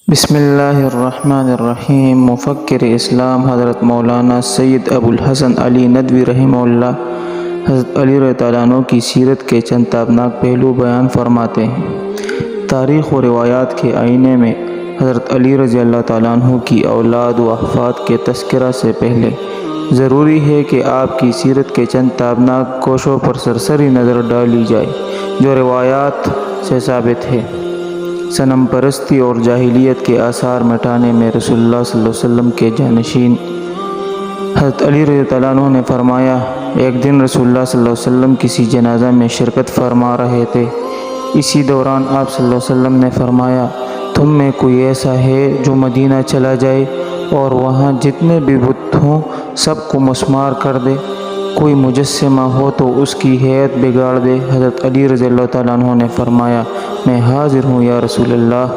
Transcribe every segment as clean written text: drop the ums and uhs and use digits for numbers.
بسم اللہ الرحمن الرحیم۔ مفکر اسلام حضرت مولانا سید ابو الحسن علی ندوی رحمہ اللہ حضرت علی رضی اللہ عنہ کی سیرت کے چند تابناک پہلو بیان فرماتے ہیں۔ تاریخ و روایات کے آئینے میں حضرت علی رضی اللہ تعالیٰ عنہ کی اولاد و احفاد کے تذکرہ سے پہلے ضروری ہے کہ آپ کی سیرت کے چند تابناک گوشوں پر سرسری نظر ڈالی جائے جو روایات سے ثابت ہے۔ صنم پرستی اور جاہلیت کے آثار مٹانے میں رسول اللہ صلی اللہ علیہ وسلم کے جانشین حضرت علی رضی اللہ عنہ نے فرمایا، ایک دن رسول اللہ صلی اللہ علیہ وسلم کسی جنازہ میں شرکت فرما رہے تھے۔ اسی دوران آپ صلی اللہ علیہ وسلم نے فرمایا، تم میں کوئی ایسا ہے جو مدینہ چلا جائے اور وہاں جتنے بھی بت ہوں سب کو مسمار کر دے؟ کوئی مجسمہ ہو تو اس کی ہیئت بگاڑ دے؟ حضرت علی رضی اللہ تعالیٰ عنہ نے فرمایا، میں حاضر ہوں یا رسول اللہ۔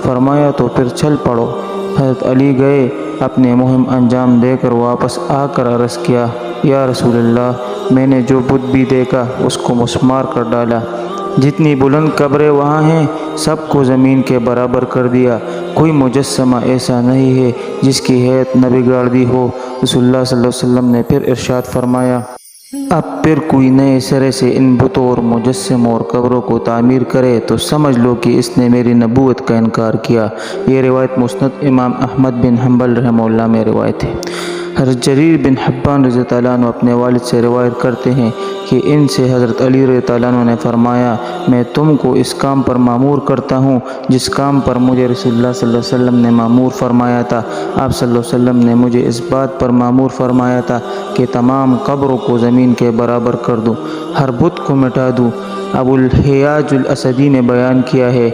فرمایا تو پھر چل پڑو۔ حضرت علی گئے، اپنے مہم انجام دے کر واپس آ کر عرض کیا، یا رسول اللہ، میں نے جو بت بھی دیکھا اس کو مسمار کر ڈالا۔ جتنی بلند قبریں وہاں ہیں سب کو زمین کے برابر کر دیا۔ کوئی مجسمہ ایسا نہیں ہے جس کی ہیئت نہ بگاڑ دی ہو۔ رسول اللہ صلی اللہ علیہ وسلم نے پھر ارشاد فرمایا، اب پھر کوئی نئے سرے سے ان بتوں اور مجسموں اور قبروں کو تعمیر کرے تو سمجھ لو کہ اس نے میری نبوت کا انکار کیا۔ یہ روایت مسند امام احمد بن حنبل رحمہ اللہ میں روایت ہے۔ حضرت جریر بن حبان رضی اللہ عنہ اپنے والد سے روایت کرتے ہیں کہ ان سے حضرت علی رضی اللہ عنہ نے فرمایا، میں تم کو اس کام پر مامور کرتا ہوں جس کام پر مجھے رسول اللہ صلی اللہ علیہ وسلم نے مامور فرمایا تھا۔ آپ صلی اللہ علیہ وسلم نے مجھے اس بات پر مامور فرمایا تھا کہ تمام قبروں کو زمین کے برابر کر دوں، ہر بت کو مٹا دوں۔ ابو الحیاج الاسدی نے بیان کیا ہے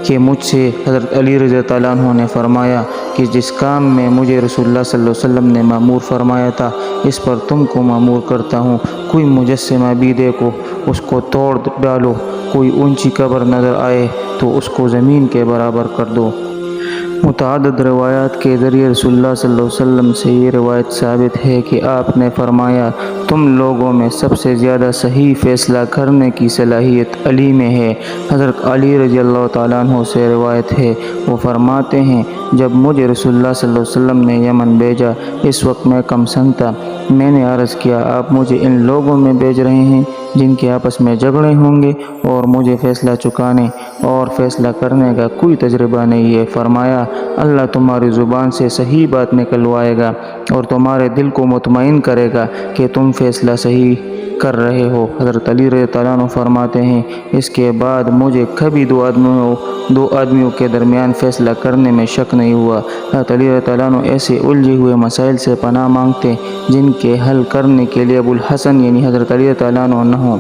کہ مجھ سے حضرت علی رضی اللہ عنہ نے فرمایا کہ جس کام میں مجھے رسول اللہ صلی اللہ علیہ وسلم نے مامور فرمایا تھا اس پر تم کو مامور کرتا ہوں۔ کوئی مجسمہ بھی دیکھو اس کو توڑ ڈالو، کوئی اونچی قبر نظر آئے تو اس کو زمین کے برابر کر دو۔ متعدد روایات کے ذریعے رسول اللہ صلی اللہ علیہ وسلم سے یہ روایت ثابت ہے کہ آپ نے فرمایا، تم لوگوں میں سب سے زیادہ صحیح فیصلہ کرنے کی صلاحیت علی میں ہے۔ حضرت علی رضی اللہ تعالیٰ عنہ سے روایت ہے، وہ فرماتے ہیں، جب مجھے رسول اللہ صلی اللہ علیہ وسلم نے یمن بھیجا اس وقت میں کم سن تھا۔ میں نے عرض کیا، آپ مجھے ان لوگوں میں بھیج رہے ہیں جن کے آپس میں جھگڑے ہوں گے اور مجھے فیصلہ چکانے اور فیصلہ کرنے کا کوئی تجربہ نہیں ہے۔ فرمایا، اللہ تمہاری زبان سے صحیح بات نکلوائے گا اور تمہارے دل کو مطمئن کرے گا کہ تم فیصلہ صحیح کر رہے ہو۔ حضرت علی رضی اللہ عنہ فرماتے ہیں، اس کے بعد مجھے کبھی دو آدمیوں کے درمیان فیصلہ کرنے میں شک نہیں ہوا۔ حضرت علی رضی اللہ عنہ ایسے الجھے ہوئے مسائل سے پناہ مانگتے جن کے حل کرنے کے لیے ابو الحسن یعنی حضرت علی رضی اللہ عنہ نہ ہوں۔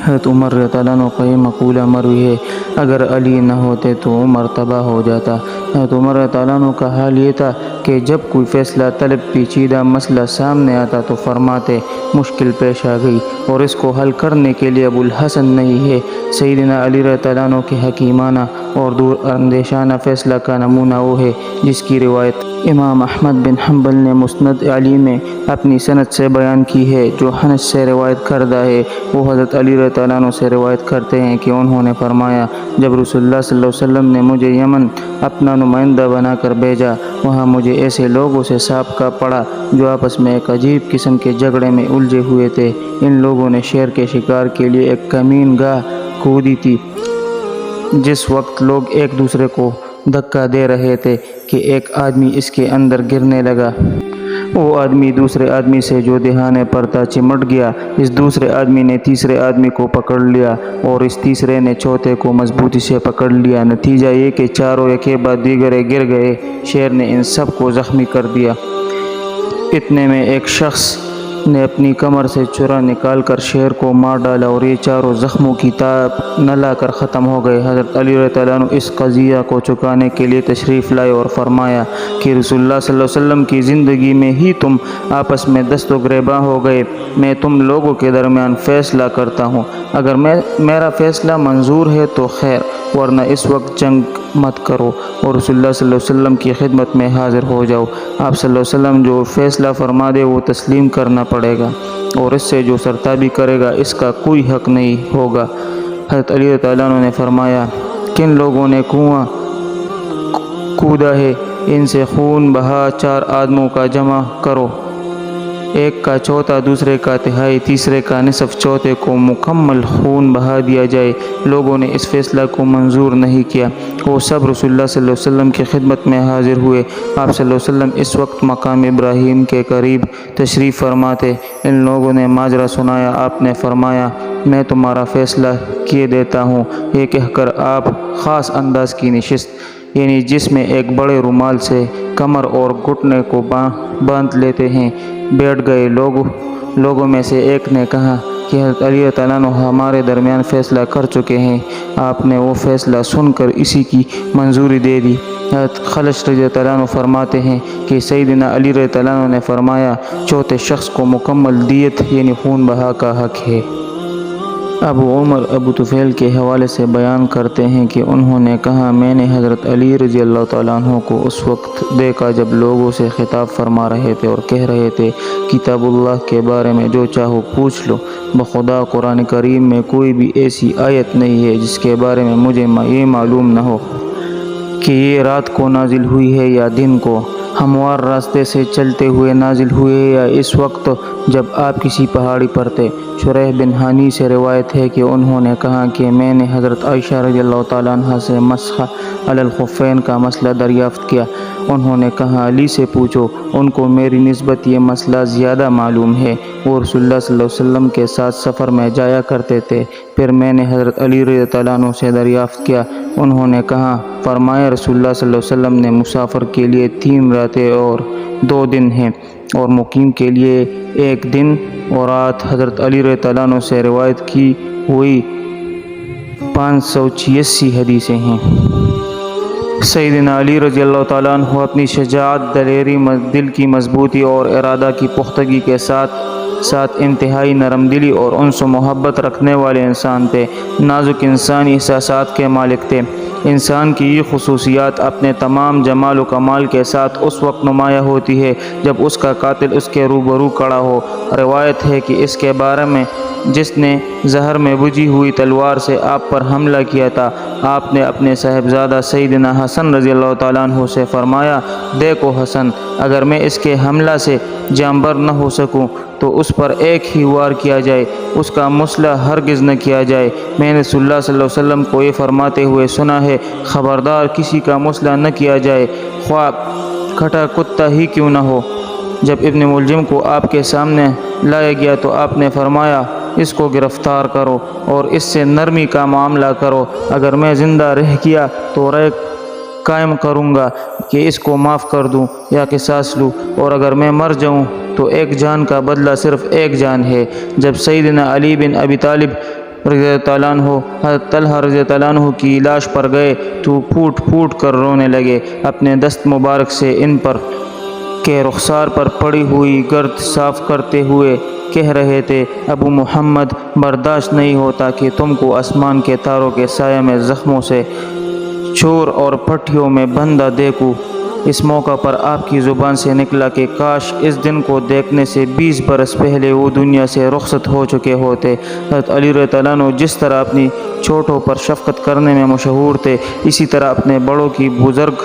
حضرت عمر رضی اللہ عنہ کا یہ مقولہ مروی ہے، اگر علی نہ ہوتے تو عمر تباہ ہو جاتا۔ حضرت عمر رضی اللہ عنہ کا حال یہ تھا کہ جب کوئی فیصلہ طلب پیچیدہ مسئلہ سامنے آتا تو فرماتے، مشکل پیش آ گئی اور اس کو حل کرنے کے لیے ابو الحسن نہیں ہے۔ سیدنا علی رضی اللہ عنہ کے حکیمانہ اور دور اندیشانہ فیصلہ کا نمونہ وہ ہے جس کی روایت امام احمد بن حنبل نے مسند علی میں اپنی سند سے بیان کی ہے، جو انس سے روایت کردہ ہے۔ وہ حضرت علی رضی اللہ عنہ سے روایت کرتے ہیں کہ انہوں نے فرمایا، جب رسول اللہ صلی اللہ علیہ وسلم نے مجھے یمن اپنا نمائندہ بنا کر بھیجا، وہاں مجھے ایسے لوگوں سے سابقہ پڑا جو آپس میں ایک عجیب قسم کے جھگڑے میں الجھے ہوئے تھے۔ ان لوگوں نے شیر کے شکار کے لیے ایک کمین گاہ کھودی تھی۔ جس وقت لوگ ایک دوسرے کو دھکا دے رہے تھے کہ ایک آدمی اس کے اندر گرنے لگا۔ وہ آدمی دوسرے آدمی سے جو دہانے پر تھا چمٹ گیا۔ اس دوسرے آدمی نے تیسرے آدمی کو پکڑ لیا اور اس تیسرے نے چوتھے کو مضبوطی سے پکڑ لیا۔ نتیجہ یہ کہ چاروں ایک بعد دیگرے گر گئے۔ شیر نے ان سب کو زخمی کر دیا۔ اتنے میں ایک شخص نے اپنی کمر سے چھرا نکال کر شیر کو مار ڈالا اور یہ چاروں زخموں کی تاب نہ لا کر ختم ہو گئے۔ حضرت علی رضی اللہ عنہ اس قضیہ کو چکانے کے لیے تشریف لائے اور فرمایا کہ رسول اللہ صلی اللہ علیہ وسلم کی زندگی میں ہی تم آپس میں دست و گریباں ہو گئے۔ میں تم لوگوں کے درمیان فیصلہ کرتا ہوں، اگر میرا فیصلہ منظور ہے تو خیر، ورنہ اس وقت جنگ مت کرو اور رسول اللہ صلی اللہ علیہ وسلم کی خدمت میں حاضر ہو جاؤ۔ آپ صلی اللہ علیہ وسلم جو فیصلہ فرما دے وہ تسلیم کرنا پڑے گا اور اس سے جو سرتابی کرے گا اس کا کوئی حق نہیں ہوگا۔ حضرت علی رضی اللہ عنہ نے فرمایا، کن لوگوں نے کنواں کودا ہے، ان سے خون بہا 4 آدموں کا جمع کرو، ایک کا چوتھا، دوسرے کا تہائی، تیسرے کا نصف، چوتھے کو مکمل خون بہا دیا جائے۔ لوگوں نے اس فیصلہ کو منظور نہیں کیا۔ وہ سب رسول اللہ صلی اللہ علیہ وسلم کی خدمت میں حاضر ہوئے۔ آپ صلی اللہ علیہ وسلم اس وقت مقام ابراہیم کے قریب تشریف فرما تھے۔ ان لوگوں نے ماجرا سنایا۔ آپ نے فرمایا، میں تمہارا فیصلہ کیے دیتا ہوں۔ یہ کہہ کر آپ خاص انداز کی نشست، یعنی جس میں ایک بڑے رومال سے کمر اور گھٹنے کو باندھ لیتے ہیں، بیٹھ گئے۔ لوگوں میں سے ایک نے کہا کہ حضرت علی رضی اللہ عنہ ہمارے درمیان فیصلہ کر چکے ہیں۔ آپ نے وہ فیصلہ سن کر اسی کی منظوری دے دی۔ حضرت خلش رضی اللہ عنہ فرماتے ہیں کہ سیدنا علی رضی اللہ عنہ نے فرمایا، چوتھے شخص کو مکمل دیت یعنی خون بہا کا حق ہے۔ ابو عمر ابو طفیل کے حوالے سے بیان کرتے ہیں کہ انہوں نے کہا، میں نے حضرت علی رضی اللہ تعالیٰ عنہ کو اس وقت دیکھا جب لوگوں سے خطاب فرما رہے تھے اور کہہ رہے تھے، کتاب اللہ کے بارے میں جو چاہو پوچھ لو۔ بخدا قرآن کریم میں کوئی بھی ایسی آیت نہیں ہے جس کے بارے میں مجھے یہ معلوم نہ ہو کہ یہ رات کو نازل ہوئی ہے یا دن کو، ہموار راستے سے چلتے ہوئے نازل ہوئے یا اس وقت جب آپ کسی پہاڑی پر تھے۔ شریح بن ہانی سے روایت ہے کہ انہوں نے کہا کہ میں نے حضرت عائشہ رضی اللہ تعالیٰ عنہ سے مسح علی الخفین کا مسئلہ دریافت کیا۔ انہوں نے کہا، علی سے پوچھو، ان کو میری نسبت یہ مسئلہ زیادہ معلوم ہے۔ وہ رسول اللہ صلی اللہ علیہ وسلم کے ساتھ سفر میں جایا کرتے تھے۔ پھر میں نے حضرت علی رضی اللہ عنہ سے دریافت کیا۔ انہوں نے کہا، فرمایا، رسول اللہ صلی اللہ علیہ وسلم نے مسافر کے لیے 3 راتیں اور 2 دن ہیں، اور مقیم کے لیے 1 دن اور رات۔ حضرت علی رضی اللہ عنہ سے روایت کی ہوئی 586 حدیثیں ہیں۔ سیدنا علی رضی اللہ تعالیٰ عنہ اپنی شجاعت، دلیری، دل کی مضبوطی اور ارادہ کی پختگی کے ساتھ انتہائی نرم دلی اور انس و محبت رکھنے والے انسان تھے۔ نازک انسانی احساسات کے مالک تھے۔ انسان کی یہ خصوصیات اپنے تمام جمال و کمال کے ساتھ اس وقت نمایاں ہوتی ہے جب اس کا قاتل اس کے روبرو کھڑا ہو۔ روایت ہے کہ اس کے بارے میں جس نے زہر میں بجھی ہوئی تلوار سے آپ پر حملہ کیا تھا، آپ نے اپنے صاحبزادہ سیدنا حسن رضی اللہ تعالیٰ عنہ سے فرمایا، دیکھو حسن، اگر میں اس کے حملہ سے جانبر نہ ہو سکوں تو اس پر ایک ہی وار کیا جائے، اس کا مسئلہ ہرگز نہ کیا جائے۔ میں نے رسول اللہ صلی اللہ علیہ وسلم کو یہ فرماتے ہوئے سنا ہے، خبردار کسی کا مسئلہ نہ کیا جائے، خواہ کھٹا کتا ہی کیوں نہ ہو۔ جب ابن ملجم کو آپ کے سامنے لایا گیا تو آپ نے فرمایا، اس کو گرفتار کرو اور اس سے نرمی کا معاملہ کرو۔ اگر میں زندہ رہ گیا تو رائے قائم کروں گا کہ اس کو معاف کر دوں یا قصاص لوں، اور اگر میں مر جاؤں تو 1 جان کا بدلہ صرف 1 جان ہے۔ جب سیدنا علی بن ابی طالب رضی اللہ عنہ حضرت طلحہ رضی اللہ عنہ کی لاش پر گئے تو پھوٹ پھوٹ کر رونے لگے، اپنے دست مبارک سے ان پر کے رخسار پر پڑی ہوئی گرد صاف کرتے ہوئے کہہ رہے تھے، ابو محمد، برداشت نہیں ہوتا کہ تم کو آسمان کے تاروں کے سایہ میں زخموں سے چور اور پٹھیوں میں بندھا دیکھوں۔ اس موقع پر آپ کی زبان سے نکلا کہ کاش اس دن کو دیکھنے سے 20 برس پہلے وہ دنیا سے رخصت ہو چکے ہوتے۔ حضرت علی رضی اللہ عنہ جس طرح اپنی چھوٹوں پر شفقت کرنے میں مشہور تھے، اسی طرح اپنے بڑوں کی بزرگ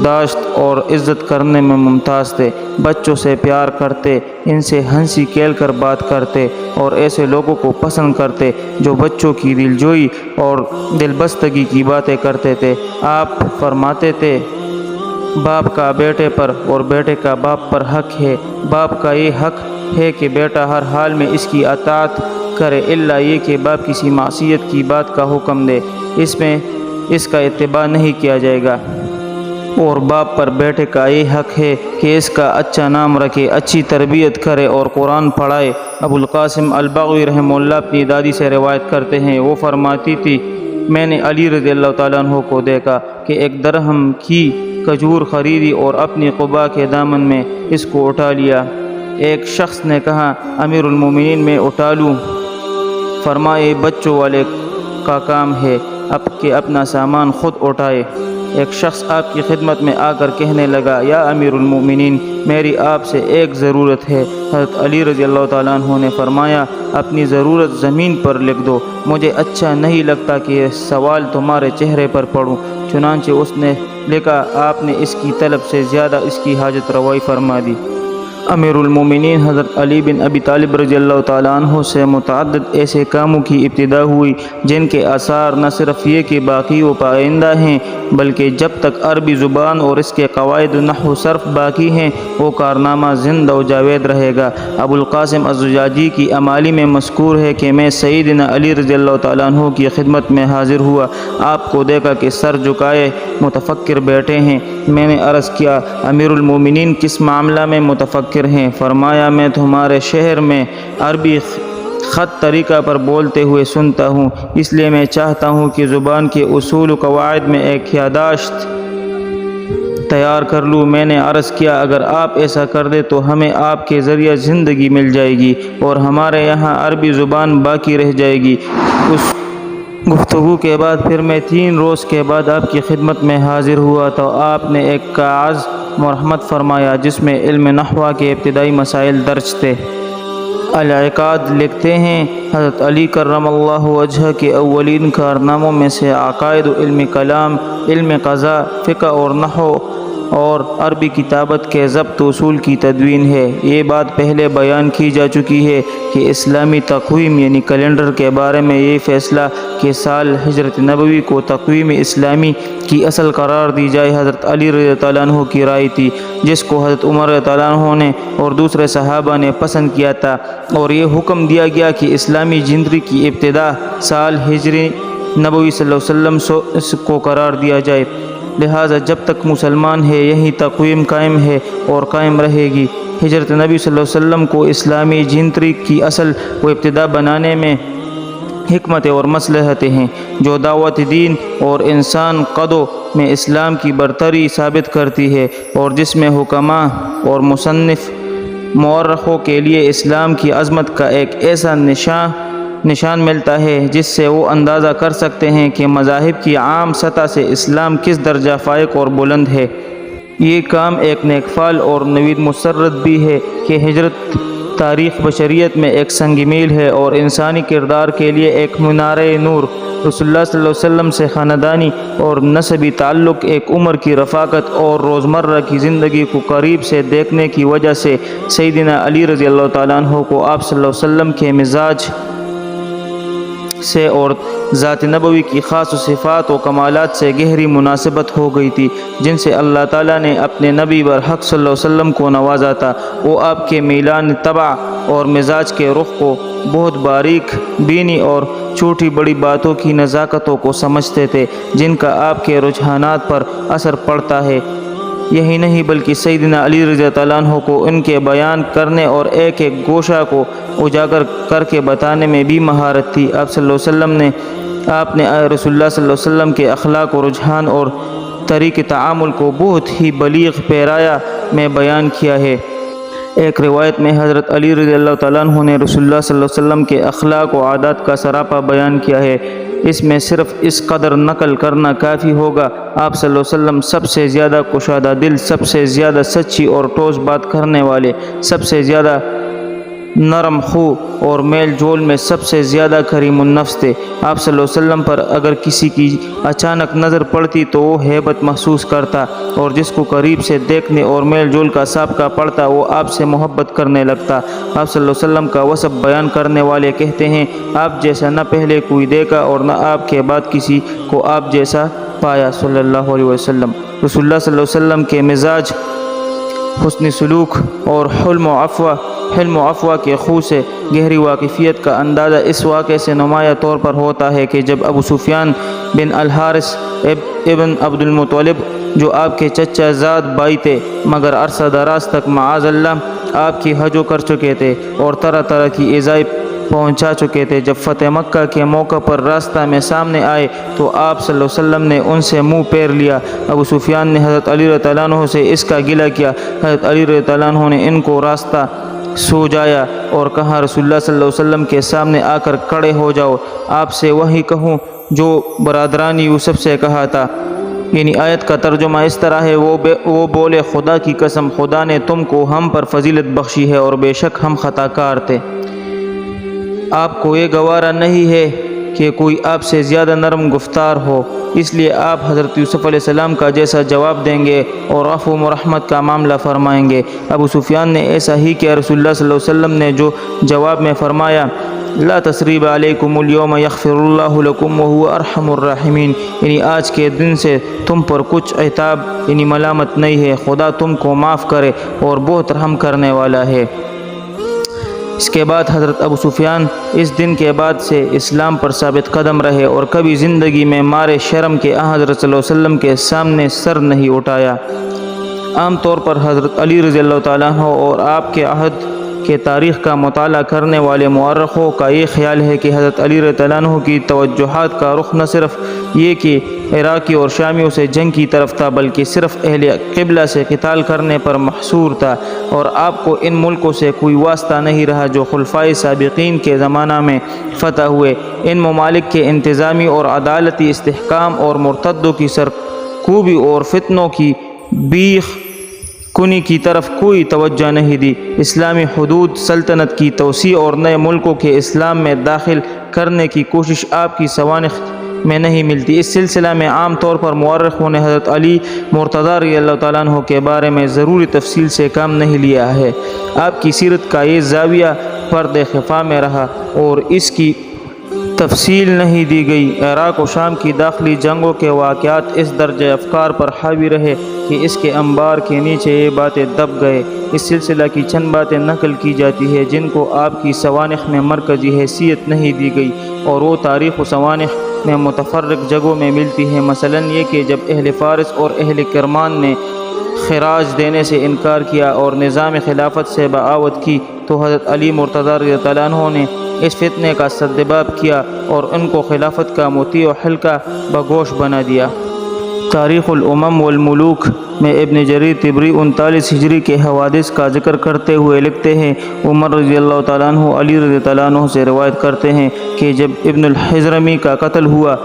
داشت اور عزت کرنے میں ممتاز تھے۔ بچوں سے پیار کرتے، ان سے ہنسی کھیل کر بات کرتے اور ایسے لوگوں کو پسند کرتے جو بچوں کی دلجوئی اور دلبستگی کی باتیں کرتے تھے۔ آپ فرماتے تھے، باپ کا بیٹے پر اور بیٹے کا باپ پر حق ہے۔ باپ کا یہ حق ہے کہ بیٹا ہر حال میں اس کی اطاعت کرے، الا یہ کہ باپ کسی معصیت کی بات کا حکم دے، اس میں اس کا اتباع نہیں کیا جائے گا۔ اور باپ پر بیٹے کا یہ حق ہے کہ اس کا اچھا نام رکھے، اچھی تربیت کرے اور قرآن پڑھائے۔ ابو القاسم البغوی رحمہ اللہ اپنی دادی سے روایت کرتے ہیں، وہ فرماتی تھی، میں نے علی رضی اللہ تعالیٰ عنہ کو دیکھا کہ 1 درہم کی کھجور خریدی اور اپنی قبا کے دامن میں اس کو اٹھا لیا۔ ایک شخص نے کہا، امیر المومنین میں اٹھا لوں؟ فرمائے، بچوں والے کا کام ہے کہ اپنا سامان خود اٹھائے۔ ایک شخص آپ کی خدمت میں آ کر کہنے لگا، یا امیر المومنین، میری آپ سے ایک ضرورت ہے۔ حضرت علی رضی اللہ تعالیٰ عنہ نے فرمایا، اپنی ضرورت زمین پر لکھ دو، مجھے اچھا نہیں لگتا کہ یہ سوال تمہارے چہرے پر پڑھوں۔ چنانچہ اس نے لکھا آپ نے اس کی طلب سے زیادہ اس کی حاجت روائی فرما دی۔ امیر المومنین حضرت علی بن ابی طالب رضی اللہ تعالیٰ عنہ سے متعدد ایسے کاموں کی ابتدا ہوئی جن کے آثار نہ صرف یہ کہ باقی و پائندہ ہیں بلکہ جب تک عربی زبان اور اس کے قواعد نحو صرف باقی ہیں وہ کارنامہ زندہ و جاوید رہے گا۔ ابو القاسم الزجاجی کی امالی میں مذکور ہے کہ میں سیدنا علی رضی اللہ تعالیٰ عنہ کی خدمت میں حاضر ہوا، آپ کو دیکھا کہ سر جھکائے متفکر بیٹھے ہیں۔ میں نے عرض کیا امیر المومنین کس معاملہ میں متفکر ہیں؟ فرمایا میں تمہارے شہر میں عربی خط طریقہ پر بولتے ہوئے سنتا ہوں، اس لیے میں چاہتا ہوں کہ زبان کے اصول و قواعد میں ایک یادداشت تیار کر لوں۔ میں نے عرض کیا اگر آپ ایسا کر دیں تو ہمیں آپ کے ذریعہ زندگی مل جائے گی اور ہمارے یہاں عربی زبان باقی رہ جائے گی۔ اس گفتگو کے بعد پھر میں 3 روز کے بعد آپ کی خدمت میں حاضر ہوا تو آپ نے ایک کاغذ مرحمت فرمایا جس میں علم نحو کے ابتدائی مسائل درج تھے۔ العقاد لکھتے ہیں حضرت علی کرم اللہ وجہہ کے اولین کارناموں میں سے عقائد و علم کلام، علم قضاء، فقہ اور نحو اور عربی کتابت کے ضبط اصول کی تدوین ہے۔ یہ بات پہلے بیان کی جا چکی ہے کہ اسلامی تقویم یعنی کیلنڈر کے بارے میں یہ فیصلہ کہ سال ہجرت نبوی کو تقویم اسلامی کی اصل قرار دی جائے حضرت علی رضی اللہ عنہ کی رائے تھی، جس کو حضرت عمر رضی اللہ عنہ نے اور دوسرے صحابہ نے پسند کیا تھا، اور یہ حکم دیا گیا کہ اسلامی جنری کی ابتدا سال ہجری نبوی صلی اللہ علیہ وسلم کو قرار دیا جائے، لہٰذا جب تک مسلمان ہے یہی تقویم قائم ہے اور قائم رہے گی۔ ہجرت نبی صلی اللہ علیہ وسلم کو اسلامی جنری کی اصل و ابتدا بنانے میں حکمتیں اور مصلحتیں ہیں جو دعوت دین اور انسان قدو میں اسلام کی برتری ثابت کرتی ہے، اور جس میں حکماء اور مصنف مورخوں کے لیے اسلام کی عظمت کا ایک ایسا نشان ملتا ہے جس سے وہ اندازہ کر سکتے ہیں کہ مذاہب کی عام سطح سے اسلام کس درجہ فائق اور بلند ہے۔ یہ کام ایک نیک فعل اور نوید مسرت بھی ہے کہ ہجرت تاریخ بشریت میں ایک سنگ میل ہے اور انسانی کردار کے لیے ایک منارہ نور۔ رسول اللہ صلی اللہ علیہ وسلم سے خاندانی اور نسبی تعلق، ایک عمر کی رفاقت اور روزمرہ کی زندگی کو قریب سے دیکھنے کی وجہ سے سیدنا علی رضی اللہ تعالیٰ عنہ کو آپ صلی اللہ علیہ وسلم کے مزاج سے اور ذات نبوی کی خاص صفات و کمالات سے گہری مناسبت ہو گئی تھی، جن سے اللہ تعالیٰ نے اپنے نبی برحق صلی اللہ علیہ وسلم کو نوازا تھا۔ وہ آپ کے میلان طبع اور مزاج کے رخ کو بہت باریک بینی اور چھوٹی بڑی باتوں کی نزاکتوں کو سمجھتے تھے جن کا آپ کے رجحانات پر اثر پڑتا ہے۔ یہی نہیں بلکہ سیدنا علی رضی اللہ عنہ کو ان کے بیان کرنے اور ایک ایک گوشہ کو اجاگر کر کے بتانے میں بھی مہارت تھی۔ آپ صلی اللہ علیہ وسلم نے رسول اللہ صلی اللہ علیہ وسلم کے اخلاق و رجحان اور طریق تعامل کو بہت ہی بلیغ پیرایا میں بیان کیا ہے۔ ایک روایت میں حضرت علی رضی اللہ تعالیٰ عنہ نے رسول اللہ صلی اللہ علیہ وسلم کے اخلاق و عادات کا سراپا بیان کیا ہے۔ اس میں صرف اس قدر نقل کرنا کافی ہوگا، آپ صلی اللہ علیہ وسلم سب سے زیادہ کشادہ دل، سب سے زیادہ سچی اور ٹھوس بات کرنے والے، سب سے زیادہ نرم خو اور میل جول میں سب سے زیادہ کریم النفس تھے۔ آپ صلی اللہ علیہ وسلم پر اگر کسی کی اچانک نظر پڑتی تو وہ ہیبت محسوس کرتا، اور جس کو قریب سے دیکھنے اور میل جول کا سابقہ پڑتا وہ آپ سے محبت کرنے لگتا۔ آپ صلی اللہ علیہ وسلم کا وصف بیان کرنے والے کہتے ہیں آپ جیسا نہ پہلے کوئی دیکھا اور نہ آپ کے بعد کسی کو آپ جیسا پایا صلی اللہ علیہ وسلم۔ رسول اللہ صلی اللہ علیہ وسلم کے مزاج، حسن سلوک اور حلم و عفو کے خو سے گہری واقفیت کا اندازہ اس واقعے سے نمایاں طور پر ہوتا ہے کہ جب ابو سفیان بن الحارث ابن عبد المطلب جو آپ کے چچا زاد بھائی تھے مگر عرصہ دراز تک معاذ اللہ آپ کی حجو کر چکے تھے اور طرح طرح کی ایذائی پہنچا چکے تھے، جب فتح مکہ کے موقع پر راستہ میں سامنے آئے تو آپ صلی اللہ علیہ وسلم نے ان سے منہ پھیر لیا۔ ابو سفیان نے حضرت علی رضی اللہ عنہ سے اس کا گلہ کیا۔ حضرت علی رضی اللہ عنہ نے ان کو راستہ سوجایا اور کہا رسول اللہ صلی اللہ علیہ وسلم کے سامنے آ کر کھڑے ہو جاؤ، آپ سے وہی کہوں جو برادران یوسف سے کہا تھا۔ یعنی آیت کا ترجمہ اس طرح ہے، وہ بولے خدا کی قسم خدا نے تم کو ہم پر فضیلت بخشی ہے اور بے شک ہم خطا کار تھے۔ آپ کو یہ گوارا نہیں ہے کہ کوئی آپ سے زیادہ نرم گفتار ہو، اس لیے آپ حضرت یوسف علیہ السلام کا جیسا جواب دیں گے اور عفو و رحمت کا معاملہ فرمائیں گے۔ ابو سفیان نے ایسا ہی کیا۔ رسول اللہ صلی اللہ علیہ وسلم نے جو جواب میں فرمایا لا تثریب علیکم اليوم یغفر اللہ لکم وہو ارحم الراحمین، یعنی آج کے دن سے تم پر کچھ عتاب یعنی ملامت نہیں ہے، خدا تم کو معاف کرے اور بہت رحم کرنے والا ہے۔ اس کے بعد حضرت ابو سفیان اس دن کے بعد سے اسلام پر ثابت قدم رہے اور کبھی زندگی میں مارے شرم کے حضرت صلی اللہ علیہ وسلم کے سامنے سر نہیں اٹھایا۔ عام طور پر حضرت علی رضی اللہ تعالیٰ عنہ اور آپ کے عہد کے تاریخ کا مطالعہ کرنے والے مورخوں کا یہ خیال ہے کہ حضرت علی رضی اللہ عنہ کی توجہات کا رخ نہ صرف یہ کہ عراقی اور شامیوں سے جنگ کی طرف تھا، بلکہ صرف اہل قبلہ سے قتال کرنے پر محصور تھا، اور آپ کو ان ملکوں سے کوئی واسطہ نہیں رہا جو خلفائے سابقین کے زمانہ میں فتح ہوئے۔ ان ممالک کے انتظامی اور عدالتی استحکام اور مرتدوں کی سرکوبی اور فتنوں کی بیخ کنی کی طرف کوئی توجہ نہیں دی۔ اسلامی حدود سلطنت کی توسیع اور نئے ملکوں کے اسلام میں داخل کرنے کی کوشش آپ کی سوانح میں نہیں ملتی۔ اس سلسلہ میں عام طور پر مورخوں نے حضرت علی مرتضیٰ رضی اللہ تعالیٰ عنہ کے بارے میں ضروری تفصیل سے کام نہیں لیا ہے۔ آپ کی سیرت کا یہ زاویہ پردہ خفا میں رہا اور اس کی تفصیل نہیں دی گئی۔ عراق و شام کی داخلی جنگوں کے واقعات اس درجہ افکار پر حاوی رہے کہ اس کے انبار کے نیچے یہ باتیں دب گئے۔ اس سلسلہ کی چند باتیں نقل کی جاتی ہیں جن کو آپ کی سوانح میں مرکزی حیثیت نہیں دی گئی، اور وہ تاریخ و سوانح میں متفرق جگہوں میں ملتی ہیں۔ مثلاً یہ کہ جب اہل فارس اور اہل کرمان نے خراج دینے سے انکار کیا اور نظام خلافت سے بغاوت کی تو حضرت علی مرتضیٰ رضی اللہ عنہ نے اس فتنے کا سدباب کیا اور ان کو خلافت کا مطیع و حلقہ بگوش بنا دیا۔ تاریخ الامم والملوک میں ابن جریر طبری 39 ہجری کے حوادث کا ذکر کرتے ہوئے لکھتے ہیں، عمر رضی اللہ تعالیٰ عنہ علی رضی اللہ عنہ سے روایت کرتے ہیں کہ جب ابن الحضرمی کا قتل ہوا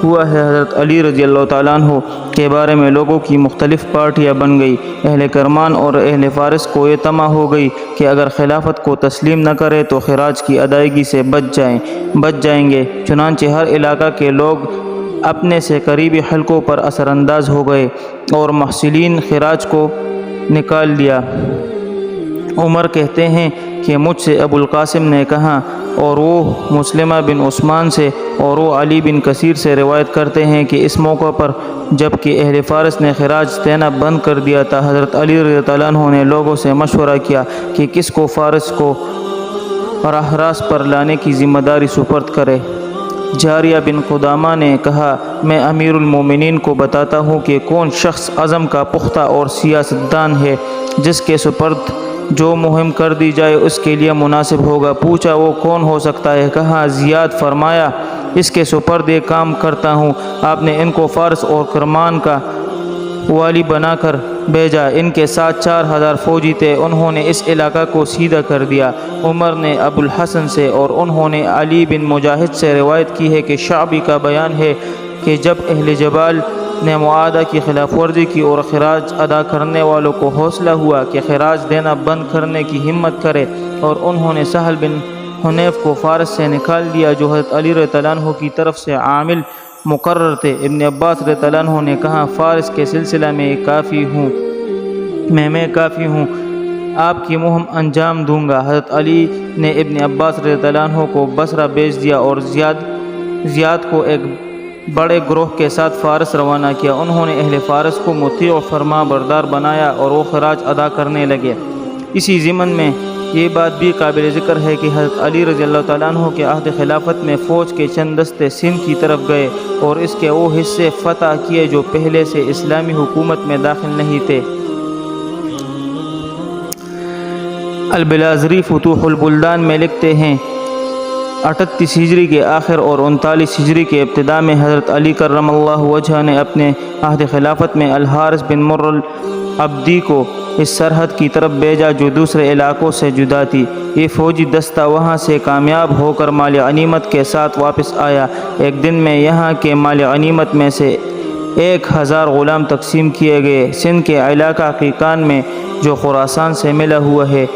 ہے، حضرت علی رضی اللہ تعالیٰ عنہ کے بارے میں لوگوں کی مختلف پارٹیاں بن گئی۔ اہل کرمان اور اہل فارس کو یہ طمع ہو گئی کہ اگر خلافت کو تسلیم نہ کرے تو خراج کی ادائیگی سے بچ جائیں گے۔ چنانچہ ہر علاقہ کے لوگ اپنے سے قریبی حلقوں پر اثر انداز ہو گئے اور محصلین خراج کو نکال دیا۔ عمر کہتے ہیں کہ مجھ سے ابو القاسم نے کہا، اور وہ مسلمہ بن عثمان سے اور وہ علی بن کثیر سے روایت کرتے ہیں کہ اس موقع پر جب کہ اہل فارس نے خراج دینا بند کر دیا تھا، حضرت علی رضی اللہ عنہ نے لوگوں سے مشورہ کیا کہ کس کو فارس کو راہ راست پر لانے کی ذمہ داری سپرد کرے۔ جاریہ بن قدامہ نے کہا، میں امیر المومنین کو بتاتا ہوں کہ کون شخص عزم کا پختہ اور سیاستدان ہے جس کے سپرد جو مہم کر دی جائے اس کے لیے مناسب ہوگا۔ پوچھا وہ کون ہو سکتا ہے؟ کہا زیاد۔ فرمایا اس کے سپرد یہ کام کرتا ہوں۔ آپ نے ان کو فارس اور کرمان کا والی بنا کر بھیجا۔ ان کے ساتھ 4000 فوجی تھے۔ انہوں نے اس علاقہ کو سیدھا کر دیا۔ عمر نے ابو الحسن سے اور انہوں نے علی بن مجاہد سے روایت کی ہے کہ شعبی کا بیان ہے کہ جب اہل جبال نے معاہدہ کی خلاف ورزی کی اور خراج ادا کرنے والوں کو حوصلہ ہوا کہ خراج دینا بند کرنے کی ہمت کرے، اور انہوں نے سہل بن حنیف کو فارس سے نکال دیا جو حضرت علی رضی اللہ عنہ کی طرف سے عامل مقرر تھے۔ ابن عباس رضی اللہ عنہ نے کہا، فارس کے سلسلہ میں کافی ہوں، آپ کی مہم انجام دوں گا۔ حضرت علی نے ابن عباس رضی اللہ عنہ کو بصرہ بھیج دیا اور زیاد کو ایک بڑے گروہ کے ساتھ فارس روانہ کیا۔ انہوں نے اہل فارس کو مطیع و فرما بردار بنایا اور وہ خراج ادا کرنے لگے۔ اسی ضمن میں یہ بات بھی قابل ذکر ہے کہ حضرت علی رضی اللہ تعالیٰ عنہ کے عہد خلافت میں فوج کے چند دستے سندھ کی طرف گئے اور اس کے وہ حصے فتح کیے جو پہلے سے اسلامی حکومت میں داخل نہیں تھے۔ البلازری فتوح البلدان میں لکھتے ہیں، 38 ہجری کے آخر اور 39 ہجری کے ابتداء میں حضرت علی کرم اللہ وجہہ نے اپنے عہد خلافت میں الحارث بن مر العبدی کو اس سرحد کی طرف بھیجا جو دوسرے علاقوں سے جدا تھی۔ یہ فوجی دستہ وہاں سے کامیاب ہو کر مال غنیمت کے ساتھ واپس آیا۔ ایک دن میں یہاں کے مال غنیمت میں سے 1000 غلام تقسیم کیے گئے۔ سندھ کے علاقہ قیقان میں جو خراسان سے ملا ہوا ہے،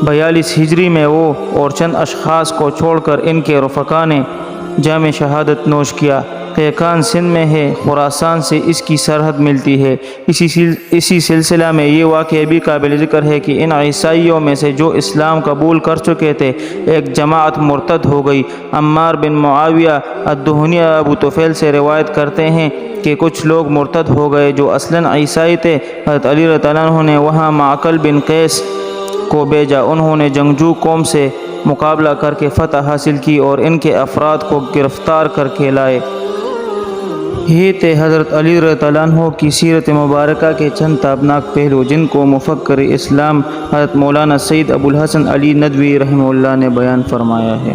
42 ہجری میں وہ اور چند اشخاص کو چھوڑ کر ان کے رفقا نے جام شہادت نوش کیا۔ قیقان سندھ میں ہے، خراسان سے اس کی سرحد ملتی ہے۔ اسی سلسلہ میں یہ واقعہ بھی قابل ذکر ہے کہ ان عیسائیوں میں سے جو اسلام قبول کر چکے تھے ایک جماعت مرتد ہو گئی۔ عمار بن معاویہ الدہنی ابو طفیل سے روایت کرتے ہیں کہ کچھ لوگ مرتد ہو گئے جو اصلاً عیسائی تھے۔ حضرت علی رضی اللہ عنہ نے وہاں معقل بن قیس کو بھیجا۔ انہوں نے جنگجو قوم سے مقابلہ کر کے فتح حاصل کی اور ان کے افراد کو گرفتار کر کے لائے۔ یہ تھے حضرت علی رضی اللہ عنہ کی سیرت مبارکہ کے چند تابناک پہلو جن کو مفکر اسلام حضرت مولانا سید ابو الحسن علی ندوی رحمہ اللہ نے بیان فرمایا ہے۔